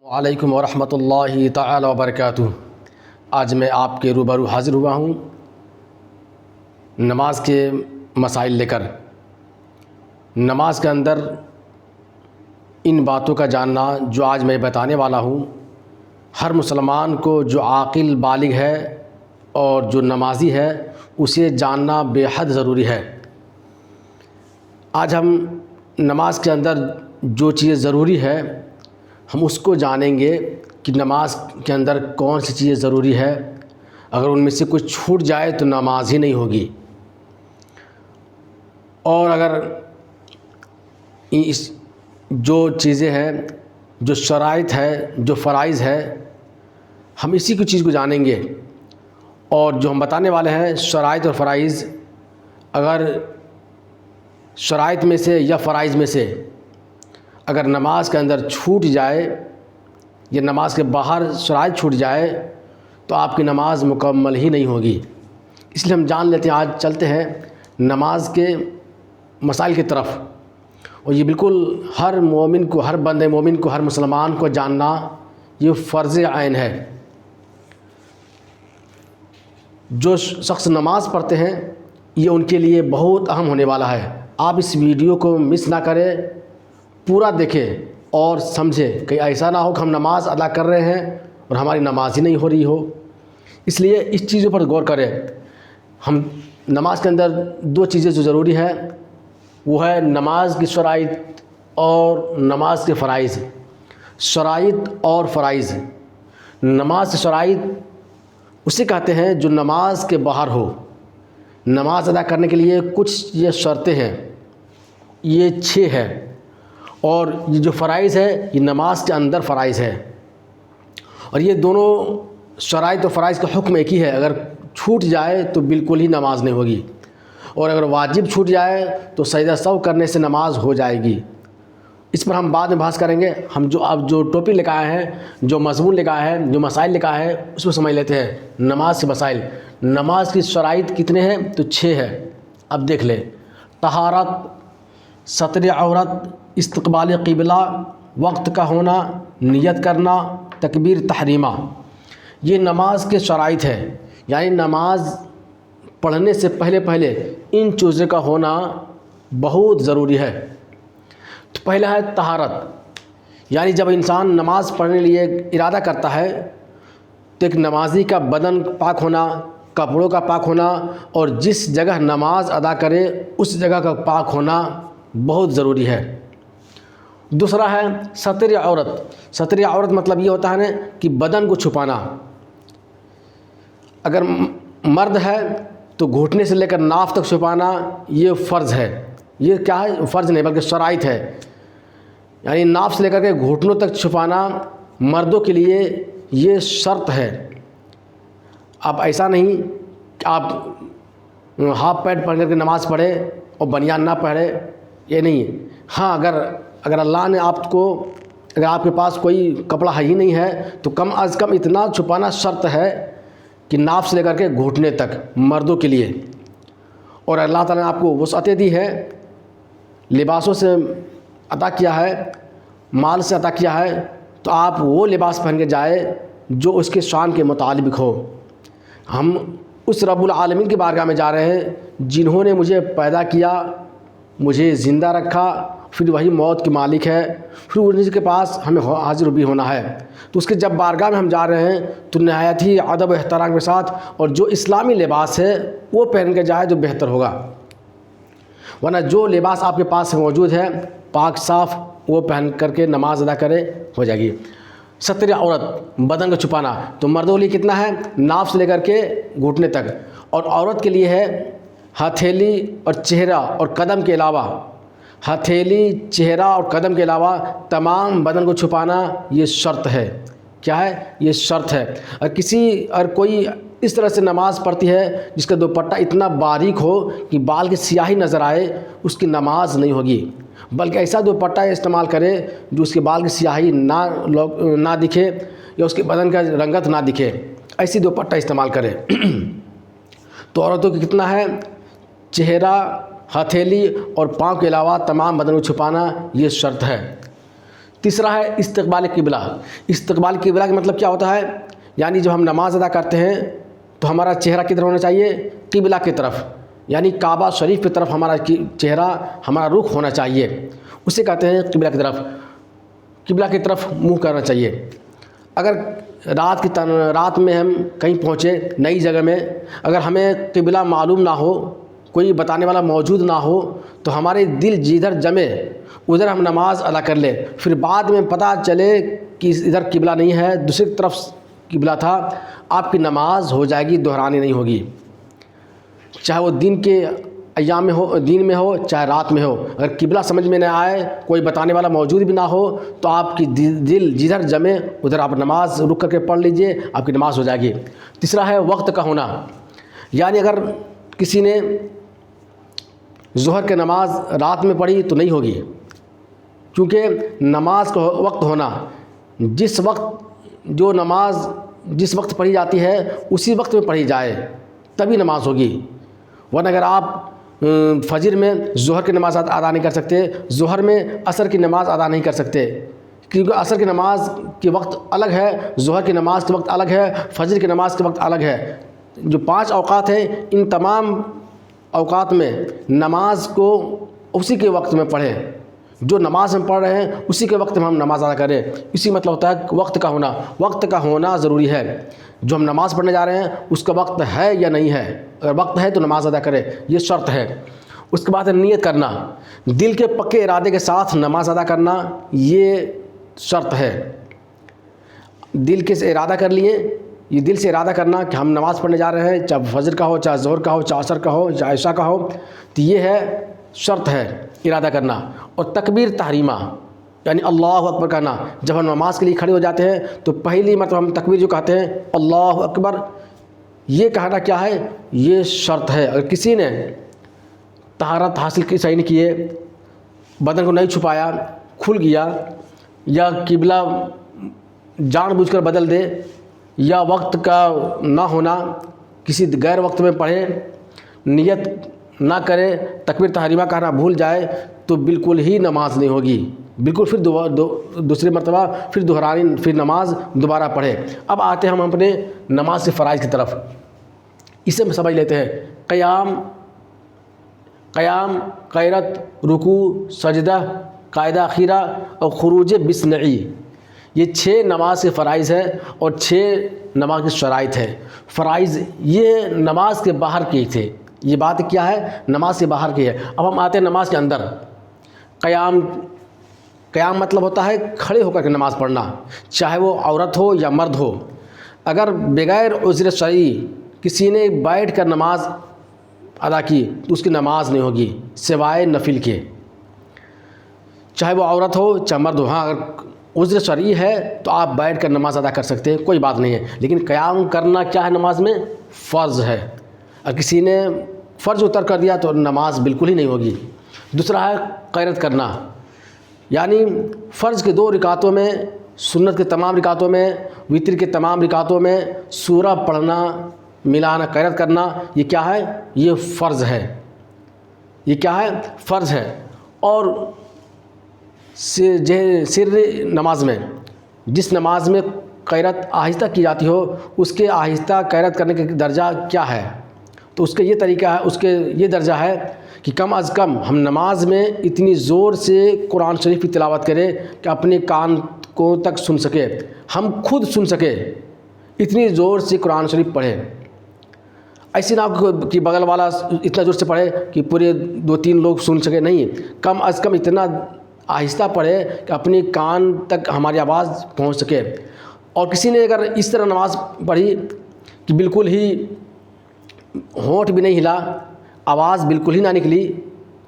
وعلیکم ورحمۃ اللہ تعالی وبرکاتہ۔ آج میں آپ کے روبرو حاضر ہوا ہوں نماز کے مسائل لے کر۔ نماز کے اندر ان باتوں کا جاننا جو آج میں بتانے والا ہوں، ہر مسلمان کو جو عاقل بالغ ہے اور جو نمازی ہے اسے جاننا بے حد ضروری ہے۔ آج ہم نماز کے اندر جو چیز ضروری ہے ہم اس کو جانیں گے کہ نماز کے اندر کون سی چیز ضروری ہے۔ اگر ان میں سے کچھ چھوٹ جائے تو نماز ہی نہیں ہوگی، اور اگر اس جو چیزیں ہیں، جو شرائط ہے، جو فرائض ہے، ہم اسی کی چیز کو جانیں گے۔ اور جو ہم بتانے والے ہیں شرائط اور فرائض، اگر شرائط میں سے یا فرائض میں سے اگر نماز کے اندر چھوٹ جائے یا نماز کے باہر شرائط چھوٹ جائے تو آپ کی نماز مکمل ہی نہیں ہوگی۔ اس لیے ہم جان لیتے ہیں، آج چلتے ہیں نماز کے مسائل کی طرف۔ اور یہ بالکل ہر مومن کو، ہر بندے مومن کو، ہر مسلمان کو جاننا یہ فرض عین ہے۔ جو شخص نماز پڑھتے ہیں یہ ان کے لیے بہت اہم ہونے والا ہے۔ آپ اس ویڈیو کو مس نہ کریں، پورا دیکھیں اور سمجھیں، کہ ایسا نہ ہو کہ ہم نماز ادا کر رہے ہیں اور ہماری نماز ہی نہیں ہو رہی ہو۔ اس لیے اس چیزوں پر غور کریں۔ ہم نماز کے اندر دو چیزیں جو ضروری ہے وہ ہے نماز کی شرائط اور نماز کے فرائض۔ شرائط اور فرائض، نماز کی شرائط اسے کہتے ہیں جو نماز کے باہر ہو۔ نماز ادا کرنے کے لیے کچھ یہ شرطیں ہیں، یہ 6 ہے، اور یہ جو فرائض ہے یہ نماز کے اندر فرائض ہے۔ اور یہ دونوں شرائط و فرائض کا حکم ایک ہی ہے، اگر چھوٹ جائے تو بالکل ہی نماز نہیں ہوگی، اور اگر واجب چھوٹ جائے تو سجدہ سہو کرنے سے نماز ہو جائے گی۔ اس پر ہم بعد میں بحث کریں گے۔ ہم اب جو ٹاپک لے کے آئے ہیں، جو مضمون لے کے آئے ہیں، جو مسائل لے کے آئے ہیں، اس کو سمجھ لیتے ہیں۔ نماز کے مسائل۔ نماز کی شرائط کتنے ہیں؟ تو 6 ہے۔ اب دیکھ لیں۔ طہارت، ستر عورت، استقبال قبلہ، وقت کا ہونا، نیت کرنا، تکبیر تحریمہ، یہ نماز کے شرائط ہے۔ یعنی نماز پڑھنے سے پہلے ان چیزوں کا ہونا بہت ضروری ہے۔ تو پہلا ہے طہارت، یعنی جب انسان نماز پڑھنے لیے ارادہ کرتا ہے تو ایک نمازی کا بدن پاک ہونا، کپڑوں کا پاک ہونا، اور جس جگہ نماز ادا کرے اس جگہ کا پاک ہونا بہت ضروری ہے۔ دوسرا ہے ستر عورت۔ ستر عورت مطلب یہ ہوتا ہے نا کہ بدن کو چھپانا۔ اگر مرد ہے تو گھٹنے سے لے کر ناف تک چھپانا یہ فرض ہے۔ یہ کیا ہے؟ فرض نہیں بلکہ شرائط ہے۔ یعنی ناف سے لے کر کے گھٹنوں تک چھپانا مردوں کے لیے یہ شرط ہے۔ اب ایسا نہیں کہ آپ ہاف پینٹ پہن کر کے نماز پڑھے اور بنیان نہ پہنے، یہ نہیں ہے۔ ہاں اگر اللہ نے آپ کو، اگر آپ کے پاس کوئی کپڑا ہی نہیں ہے تو کم از کم اتنا چھپانا شرط ہے کہ ناف سے لے کر کے گھٹنے تک مردوں کے لیے۔ اور اللہ تعالیٰ نے آپ کو وسعتیں دی ہے، لباسوں سے عطا کیا ہے، مال سے عطا کیا ہے، تو آپ وہ لباس پہن کے جائے جو اس کے شان کے مطابق ہو۔ ہم اس رب العالمین کی بارگاہ میں جا رہے ہیں جنہوں نے مجھے پیدا کیا، مجھے زندہ رکھا، پھر وہی موت کے مالک ہے، پھر ان کے پاس ہمیں حاضر بھی ہونا ہے۔ تو اس کے جب بارگاہ میں ہم جا رہے ہیں تو نہایت ہی ادب و احترام کے ساتھ، اور جو اسلامی لباس ہے وہ پہن کے جائے تو بہتر ہوگا، ورنہ جو لباس آپ کے پاس موجود ہے پاک صاف وہ پہن کر کے نماز ادا کرے ہو جائے گی۔ ستر عورت، بدن کو چھپانا، تو مردوں کے لیے کتنا ہے؟ ناف سے لے کر کے گھٹنے تک، اور عورت کے لیے ہے ہتھیلی اور چہرہ اور قدم کے علاوہ، ہتھیلی، چہرہ اور قدم کے علاوہ تمام بدن کو چھپانا یہ شرط ہے۔ کیا ہے؟ یہ شرط ہے۔ اور کوئی اس طرح سے نماز پڑھتی ہے جس کا دوپٹہ اتنا باریک ہو کہ بال کی سیاہی نظر آئے، اس کی نماز نہیں ہوگی، بلکہ ایسا دوپٹہ استعمال کرے جو اس کے بال کی سیاہی نہ دکھے یا اس کے بدن کا رنگت نہ دکھے، ایسی دوپٹہ استعمال کرے۔ تو عورتوں کی کتنا ہے؟ چہرہ، ہتھیلی اور پاؤں کے علاوہ تمام بدن کو چھپانا یہ شرط ہے۔ تیسرا ہے استقبال قبلہ۔ استقبال قبلہ کا مطلب کیا ہوتا ہے؟ یعنی جب ہم نماز ادا کرتے ہیں تو ہمارا چہرہ کدھر ہونا چاہیے؟ قبلہ کی طرف، یعنی کعبہ شریف کی طرف ہمارا چہرہ، ہمارا رخ ہونا چاہیے، اسے کہتے ہیں قبلہ کی طرف۔ قبلہ کی طرف منہ کرنا چاہیے۔ اگر رات میں ہم کہیں پہنچے نئی جگہ میں، اگر ہمیں قبلہ معلوم نہ ہو، کوئی بتانے والا موجود نہ ہو، تو ہمارے دل جدھر جمے ادھر ہم نماز ادا کر لیں، پھر بعد میں پتہ چلے کہ ادھر قبلہ نہیں ہے، دوسری طرف قبلہ تھا، آپ کی نماز ہو جائے گی، دہرانی نہیں ہوگی، چاہے وہ دن کے ایام میں ہو، دن میں ہو، چاہے رات میں ہو۔ اگر قبلہ سمجھ میں نہ آئے، کوئی بتانے والا موجود بھی نہ ہو، تو آپ کی دل جدھر جمے ادھر آپ نماز رک کر کے پڑھ لیجئے، آپ کی نماز ہو جائے گی۔ تیسرا ہے وقت کا ہونا، یعنی اگر کسی نے ظہر کی نماز رات میں پڑھی تو نہیں ہوگی، کیونکہ نماز کا وقت ہونا، جس وقت پڑھی جاتی ہے اسی وقت میں پڑھی جائے تبھی نماز ہوگی۔ ورنہ اگر آپ فجر میں ظہر کی نماز ادا نہیں کر سکتے، ظہر میں عصر کی نماز ادا نہیں کر سکتے، کیونکہ عصر کی نماز کے وقت الگ ہے، ظہر کی نماز کے وقت الگ ہے، فجر کی نماز کے وقت الگ ہے۔ جو 5 اوقات ہیں، ان تمام اوقات میں نماز کو اسی کے وقت میں پڑھیں، جو نماز ہم پڑھ رہے ہیں اسی کے وقت میں ہم نماز ادا کریں۔ اسی مطلب ہوتا ہے وقت کا ہونا۔ وقت کا ہونا ضروری ہے، جو ہم نماز پڑھنے جا رہے ہیں اس کا وقت ہے یا نہیں ہے، اگر وقت ہے تو نماز ادا کرے، یہ شرط ہے۔ اس کے بعد ہے نیت کرنا، دل کے پکے ارادے کے ساتھ نماز ادا کرنا، یہ شرط ہے۔ دل کے سے ارادہ کر لیے، یہ دل سے ارادہ کرنا کہ ہم نماز پڑھنے جا رہے ہیں، چاہے فجر کا ہو، چاہے ظہر کا ہو، چاہے عصر کا ہو، چاہے عشاء کا ہو، تو یہ ہے شرط ہے ارادہ کرنا۔ اور تکبیر تحریمہ، یعنی اللہ اکبر کہنا، جب ہم نماز کے لیے کھڑے ہو جاتے ہیں تو پہلی مرتبہ ہم تکبیر جو کہتے ہیں اللہ اکبر، یہ کہنا کیا ہے؟ یہ شرط ہے۔ اگر کسی نے طہارت حاصل کی صحیح نہیں کیے، بدن کو نہیں چھپایا، کھل گیا، یا قبلہ جان بوجھ کر بدل دے، یا وقت کا نہ ہونا، کسی غیر وقت میں پڑھے، نیت نہ کرے، تکبیر تحریمہ کہنا بھول جائے، تو بالکل ہی نماز نہیں ہوگی، بالکل پھر دوسری مرتبہ پھر دہرانی، پھر نماز دوبارہ پڑھے۔ اب آتے ہیں ہم اپنے نماز سے فرائض کی طرف، اسے ہم سمجھ لیتے ہیں۔ قیام، قیرت، رکوع، سجدہ، قاعدہ اخیرہ اور خروج بسنعی، یہ 6 نماز کے فرائض ہیں اور 6 نماز کی شرائط ہے۔ فرائض یہ نماز کے باہر کی تھے، یہ بات کیا ہے؟ نماز سے باہر کی ہے۔ اب ہم آتے ہیں نماز کے اندر۔ قیام مطلب ہوتا ہے کھڑے ہو کر کے نماز پڑھنا، چاہے وہ عورت ہو یا مرد ہو۔ اگر بغیر عذر شرعی کسی نے بیٹھ کر نماز ادا کی تو اس کی نماز نہیں ہوگی سوائے نفل کے، چاہے وہ عورت ہو چاہے مرد ہو۔ ہاں اگر عذر شرعی ہے تو آپ بیٹھ کر نماز ادا کر سکتے ہیں، کوئی بات نہیں ہے، لیکن قیام کرنا کیا ہے؟ نماز میں فرض ہے، اگر کسی نے فرض اتر کر دیا تو نماز بالکل ہی نہیں ہوگی۔ دوسرا ہے قیرت کرنا، یعنی فرض کے 2 رکعتوں میں، سنت کے تمام رکعتوں میں، وتر کے تمام رکعتوں میں سورہ پڑھنا، ملانا، قیرت کرنا، یہ کیا ہے؟ یہ فرض ہے، یہ کیا ہے؟ فرض ہے۔ اور سر نماز میں، جس نماز میں قیرت آہستہ کی جاتی ہو، اس کے آہستہ قیرت کرنے کا درجہ کیا ہے؟ تو اس کا یہ طریقہ ہے، اس کے یہ درجہ ہے کہ کم از کم ہم نماز میں اتنی زور سے قرآن شریف کی تلاوت کریں کہ اپنے کان کو تک سن سکے، ہم خود سن سکے، اتنی زور سے قرآن شریف پڑھیں۔ ایسی نہ کہ بغل والا اتنا زور سے پڑھے کہ پورے 2-3 لوگ سن سکے، نہیں، کم از کم اتنا آہستہ پڑھے کہ اپنی کان تک ہماری آواز پہنچ سکے۔ اور کسی نے اگر اس طرح نماز پڑھی کہ بالکل ہی ہونٹ بھی نہیں ہلا، آواز بالکل ہی نہ نکلی،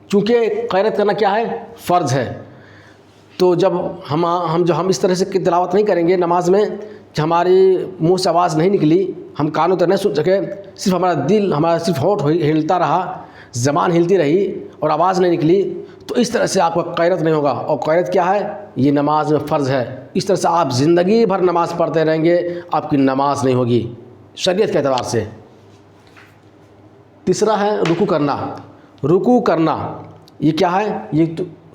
چونکہ قیرت کرنا کیا ہے؟ فرض ہے، تو جب ہم اس طرح سے تلاوت نہیں کریں گے نماز میں کہ ہماری منہ سے آواز نہیں نکلی، ہم کانوں تک نہیں سن سکے، صرف ہمارا صرف ہونٹ ہلتا رہا، زبان ہلتی رہی اور آواز نہیں نکلی، تو اس طرح سے آپ کا قیرت نہیں ہوگا۔ اور قیرت کیا ہے؟ یہ نماز میں فرض ہے۔ اس طرح سے آپ زندگی بھر نماز پڑھتے رہیں گے، آپ کی نماز نہیں ہوگی شریعت کے اعتبار سے۔ تیسرا ہے رکوع کرنا۔ رکوع کرنا یہ کیا ہے؟ یہ